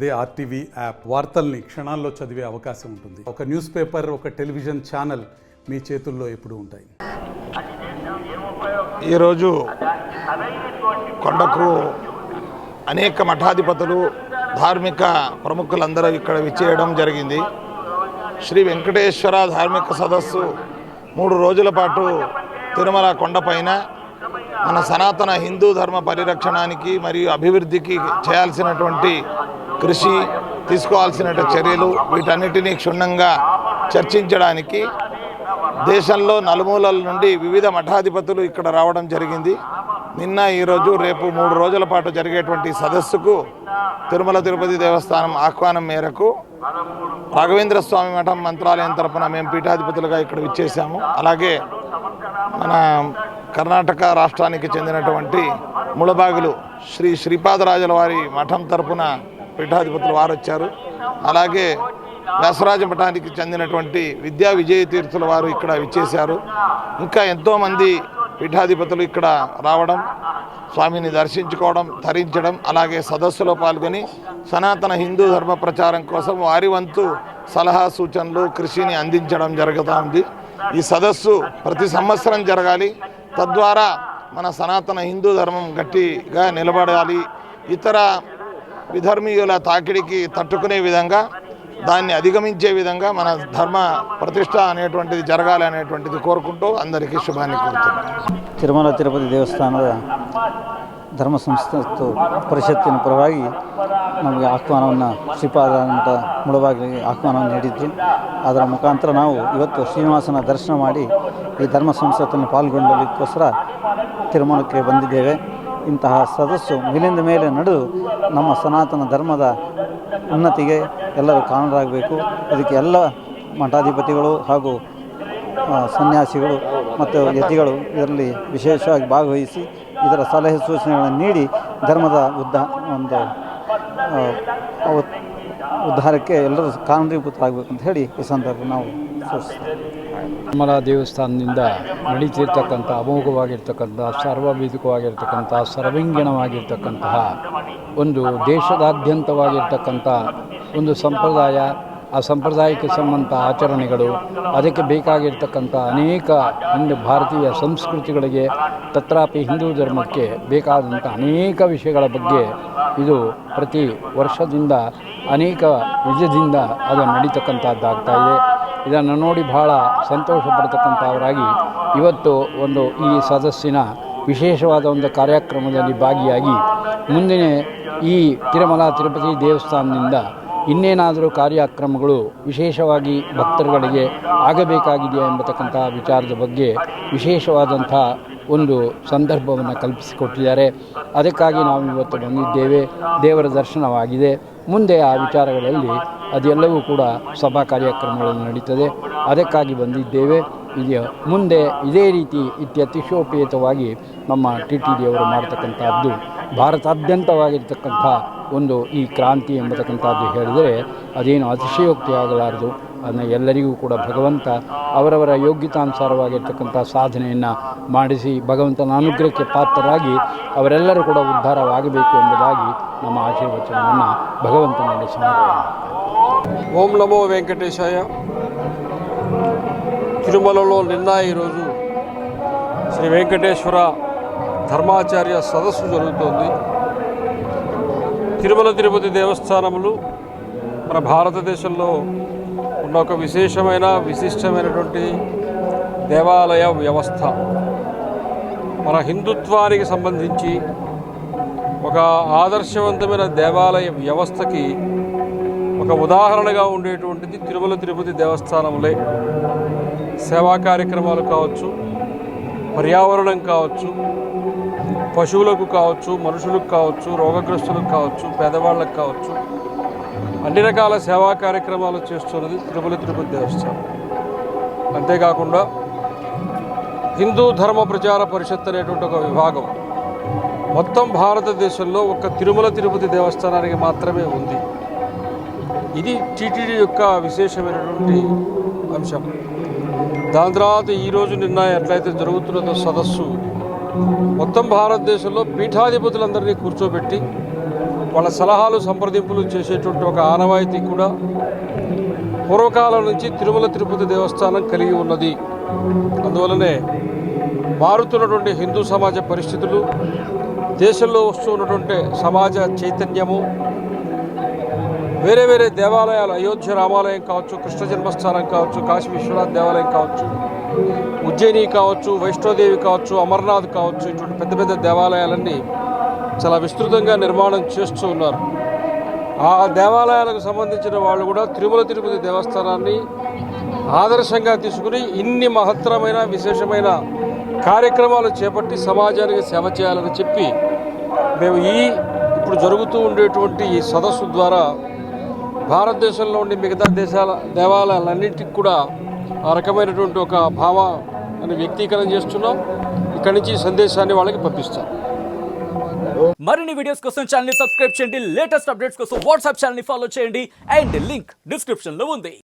అదే RTV app వార్తల్ని క్షణాల్లో చదివే అవకాశం ఉంటుంది. ఒక న్యూస్ పేపర్, ఒక టెలివిజన్ ఛానల్ మీ చేతుల్లో ఎప్పుడూ ఉంటాయి. ఈరోజు కొండకు అనేక మఠాధిపతులు, ధార్మిక ప్రముఖులందరూ ఇక్కడ విచ్చేయడం జరిగింది. శ్రీ వెంకటేశ్వర ధార్మిక సదస్సు 3 రోజుల పాటు తిరుమల కొండపైన మన సనాతన హిందూ ధర్మ పరిరక్షణానికి మరియు అభివృద్ధికి చేయాల్సినటువంటి కృషి, తీసుకోవాల్సిన చర్యలు, వీటన్నిటినీ క్షుణ్ణంగా చర్చించడానికి దేశంలో నలుమూలల నుండి వివిధ మఠాధిపతులు ఇక్కడ రావడం జరిగింది. నిన్న, ఈరోజు, రేపు 3 రోజుల పాటు జరిగేటువంటి సదస్సుకు తిరుమల తిరుపతి దేవస్థానం ఆహ్వానం మేరకు రాఘవేంద్ర స్వామి మఠం మంత్రాలయం తరపున మేము పీఠాధిపతులుగా ఇక్కడ విచ్చేసాము. అలాగే మన కర్ణాటక రాష్ట్రానికి చెందినటువంటి ముళబాగిలు శ్రీ శ్రీపాదరాజుల వారి మఠం తరపున పీఠాధిపతులు వారు వచ్చారు. అలాగే వ్యాసరాజ మఠానికి చెందినటువంటి విద్యా విజయ తీర్థుల వారు ఇక్కడ విచ్చేశారు. ఇంకా ఎంతోమంది పీఠాధిపతులు ఇక్కడ రావడం, స్వామిని దర్శించుకోవడం, ధరించడం, అలాగే సదస్సులో పాల్గొని సనాతన హిందూ ధర్మ ప్రచారం కోసం వారి వంతు సలహా సూచనలు, కృషిని అందించడం జరుగుతూ ఉంది. ఈ సదస్సు ప్రతి సంవత్సరం జరగాలి. తద్వారా మన సనాతన హిందూ ధర్మం గట్టిగా నిలబడాలి. ఇతర విధర్మీయుల తాకిడికి తట్టుకునే విధంగా, దాన్ని అధిగమించే విధంగా మన ధర్మ ప్రతిష్ట అనేటువంటిది ಜರಗಾಲಿ అనేటువంటిది ಕೋರ್ಕೊಂಡು అందరికీ ಶುಭಾನಿ ಕೋರುತ್ತೇನೆ. ತಿರುಮಲ ತಿರುಪತಿ ದೇವಸ್ಥಾನದ ಧರ್ಮ ಸಂಸ್ಥೆ ಪರಿಷತ್ತಿನ ಪರವಾಗಿ ನಮಗೆ ಆಹ್ವಾನವನ್ನು ಶ್ರೀಪಾದ ಮಠ ಮುಳಬಾಗಿಲಿಗೆ ಆಹ್ವಾನವನ್ನು ನೀಡಿದ್ದು, ಅದರ ಮುಖಾಂತರ ನಾವು ಇವತ್ತು ಶ್ರೀನಿವಾಸನ ದರ್ಶನ ಮಾಡಿ ಈ ಧರ್ಮ ಸಂಸ್ಥೆಯಲ್ಲಿ ಪಾಲ್ಗೊಳ್ಳಲಿಕ್ಕೋಸ್ಕರ ತಿರುಮಲಕ್ಕೆ ಬಂದಿದ್ದೇವೆ. ಇಂತಹ ಸದಸ್ಸು ಮೇಲಿಂದ ಮೇಲೆ ನಡೆದು ನಮ್ಮ ಸನಾತನ ಧರ್ಮದ ಉನ್ನತಿಗೆ ಎಲ್ಲರೂ ಕಾರಣರಾಗಬೇಕು. ಇದಕ್ಕೆ ಎಲ್ಲ ಮಠಾಧಿಪತಿಗಳು ಹಾಗೂ ಸನ್ಯಾಸಿಗಳು ಮತ್ತು ಯತಿಗಳು ಇದರಲ್ಲಿ ವಿಶೇಷವಾಗಿ ಭಾಗವಹಿಸಿ ಇದರ ಸಲಹೆ ಸೂಚನೆಗಳನ್ನು ನೀಡಿ ಧರ್ಮದ ಉದ್ಧಾರಕ್ಕೆ ಎಲ್ಲರೂ ಕಾರಣೀಭೂತರಾಗಬೇಕು ಅಂತ ಹೇಳಿ ಈ ಸಂದರ್ಭ ನಾವು ಸೂಚಿಸ್ತೇವೆ. ತಿರುಮಲ ದೇವಸ್ಥಾನದಿಂದ ನಡೀತಿರ್ತಕ್ಕಂಥ ಅಮೋಘವಾಗಿರ್ತಕ್ಕಂಥ, ಸಾರ್ವಭೌಮಿಕವಾಗಿರ್ತಕ್ಕಂಥ, ಸರ್ವಾಂಗೀಣವಾಗಿರ್ತಕ್ಕಂತಹ ಒಂದು ದೇಶದಾದ್ಯಂತವಾಗಿರ್ತಕ್ಕಂಥ ಒಂದು ಸಂಪ್ರದಾಯ, ಆ ಸಂಪ್ರದಾಯಕ್ಕೆ ಸಂಬಂಧ ಆಚರಣೆಗಳು, ಅದಕ್ಕೆ ಬೇಕಾಗಿರ್ತಕ್ಕಂಥ ಅನೇಕ ಹಿಂದೂ ಭಾರತೀಯ ಸಂಸ್ಕೃತಿಗಳಿಗೆ, ತತ್ರಾಪಿ ಹಿಂದೂ ಧರ್ಮಕ್ಕೆ ಬೇಕಾದಂಥ ಅನೇಕ ವಿಷಯಗಳ ಬಗ್ಗೆ ಇದು ಪ್ರತಿ ವರ್ಷದಿಂದ ಅನೇಕ ವಿಧದಿಂದ ಅದು ನಡೀತಕ್ಕಂಥದ್ದಾಗ್ತಾ ಇದೆ. ಇದನ್ನು ನೋಡಿ ಬಹಳ ಸಂತೋಷ ಪಡ್ತಕ್ಕಂಥವರಾಗಿ ಇವತ್ತು ಈ ಸದಸ್ಸಿನ ವಿಶೇಷವಾದ ಒಂದು ಕಾರ್ಯಕ್ರಮದಲ್ಲಿ ಭಾಗಿಯಾಗಿ ಮುಂದಿನ ಈ ತಿರುಮಲ ತಿರುಪತಿ ದೇವಸ್ಥಾನದಿಂದ ಇನ್ನೇನಾದರೂ ಕಾರ್ಯಕ್ರಮಗಳು ವಿಶೇಷವಾಗಿ ಭಕ್ತರುಗಳಿಗೆ ಆಗಬೇಕಾಗಿದೆಯಾ ಎಂಬತಕ್ಕಂಥ ವಿಚಾರದ ಬಗ್ಗೆ ವಿಶೇಷವಾದಂಥ ಒಂದು ಸಂದರ್ಭವನ್ನು ಕಲ್ಪಿಸಿಕೊಟ್ಟಿದ್ದಾರೆ. ಅದಕ್ಕಾಗಿ ನಾವು ಇವತ್ತು ಬಂದಿದ್ದೇವೆ. ದೇವರ ದರ್ಶನವಾಗಿದೆ. ಮುಂದೆ ಆ ವಿಚಾರಗಳಲ್ಲಿ ಅದೆಲ್ಲವೂ ಕೂಡ ಸಭಾ ಕಾರ್ಯಕ್ರಮಗಳು ನಡೀತದೆ. ಅದಕ್ಕಾಗಿ ಬಂದಿದ್ದೇವೆ. ಮುಂದೆ ಇದೇ ರೀತಿ ಅತಿಶಯೋಪೇತವಾಗಿ ನಮ್ಮ TTD ಅವರು ಮಾಡ್ತಕ್ಕಂಥದ್ದು ಭಾರತಾದ್ಯಂತವಾಗಿರ್ತಕ್ಕಂಥ ಈ ಕ್ರಾಂತಿ ಎಂಬತಕ್ಕಂಥದ್ದು ಹೇಳಿದರೆ ಅದೇನು ಅತಿಶಯೋಕ್ತಿ ಆಗಲಾರದು. ಅದನ್ನು ಎಲ್ಲರಿಗೂ ಕೂಡ ಭಗವಂತ ಅವರವರ ಯೋಗ್ಯತಾನುಸಾರವಾಗಿರ್ತಕ್ಕಂಥ ಸಾಧನೆಯನ್ನು ಮಾಡಿಸಿ ಭಗವಂತನ ಅನುಗ್ರಹಕ್ಕೆ ಪಾತ್ರರಾಗಿ ಅವರೆಲ್ಲರೂ ಕೂಡ ಉದ್ಧಾರವಾಗಬೇಕು ಎಂಬುದಾಗಿ ನಮ್ಮ ಆಶೀರ್ವಚನವನ್ನು ಭಗವಂತನಲ್ಲಿ ಸಮರ್ಪಣೆ. ఓం నమో వెంకటేశాయ. తిరుమలలో నిన్న, ఈరోజు శ్రీ వెంకటేశ్వర ధర్మాచార్య సదస్సు జరుగుతోంది. తిరుమల తిరుపతి దేవస్థానములు మన భారతదేశంలో ఉన్న ఒక విశిష్టమైనటువంటి దేవాలయ వ్యవస్థ. మన హిందుత్వానికి సంబంధించి ఒక ఆదర్శవంతమైన దేవాలయ వ్యవస్థకి ఒక ఉదాహరణగా ఉండేటువంటిది తిరుమల తిరుపతి దేవస్థానములే. సేవా కార్యక్రమాలు కావచ్చు, పర్యావరణం కావచ్చు, పశువులకు కావచ్చు, మనుషులకు కావచ్చు, రోగగ్రస్తులకు కావచ్చు, పేదవాళ్ళకు కావచ్చు, అన్ని రకాల సేవా కార్యక్రమాలు చేస్తున్నది తిరుమల తిరుపతి దేవస్థానం. అంతేకాకుండా హిందూ ధర్మ ప్రచార పరిషత్ అనేటువంటి ఒక విభాగం మొత్తం భారతదేశంలో ఒక తిరుమల తిరుపతి దేవస్థానానికి మాత్రమే ఉంది. ఇది TTD యొక్క విశేషమైనటువంటి అంశం. దాని తర్వాత ఈరోజు నిన్న ఎట్లయితే జరుగుతున్నదో సదస్సు మొత్తం భారతదేశంలో పీఠాధిపతులందరినీ కూర్చోబెట్టి వాళ్ళ సలహాలు సంప్రదింపులు చేసేటువంటి ఒక ఆనవాయితీ కూడా పూర్వకాలం నుంచి తిరుమల తిరుపతి దేవస్థానం కలిగి ఉన్నది. అందువలనే మారుతున్నటువంటి హిందూ సమాజ పరిస్థితులు, దేశంలో వస్తున్నటువంటి సమాజ చైతన్యము, వేరే వేరే దేవాలయాలు, అయోధ్య రామాలయం కావచ్చు, కృష్ణ జన్మస్థానం కావచ్చు, కాశీ విశ్వనాథ్ దేవాలయం కావచ్చు, ఉజ్జయిని కావచ్చు, వైష్ణోదేవి కావచ్చు, అమర్నాథ్ కావచ్చు, ఇటువంటి పెద్ద పెద్ద దేవాలయాలన్నీ చాలా విస్తృతంగా నిర్మాణం చేస్తూ ఉన్నారు. ఆ దేవాలయాలకు సంబంధించిన వాళ్ళు కూడా తిరుమల తిరుపతి దేవస్థానాన్ని ఆదర్శంగా తీసుకుని ఇన్ని మహత్తరమైన విశేషమైన కార్యక్రమాలు చేపట్టి సమాజానికి సేవ చేయాలని చెప్పి మేము ఇప్పుడు జరుగుతూ ఉండేటువంటి ఈ సదస్సు ద్వారా భారతదేశంలో ఉండే మిగతా దేశాల దేవాలయాలన్నింటికి కూడా ఆ రకమైనటువంటి ఒక భావాన్ని వ్యక్తీకరణ చేస్తున్నాం. ఇక్కడి నుంచి ఈ సందేశాన్ని వాళ్ళకి పంపిస్తాం. మరిన్ని వీడియోస్ కోసం ఛానల్ ని సబ్స్క్రైబ్ చేయండి. లేటెస్ట్ అప్డేట్స్ కోసం వాట్సాప్ ఛానల్ ని ఫాలో చేయండి. అండ్ లింక్ డిస్క్రిప్షన్ లో ఉంది.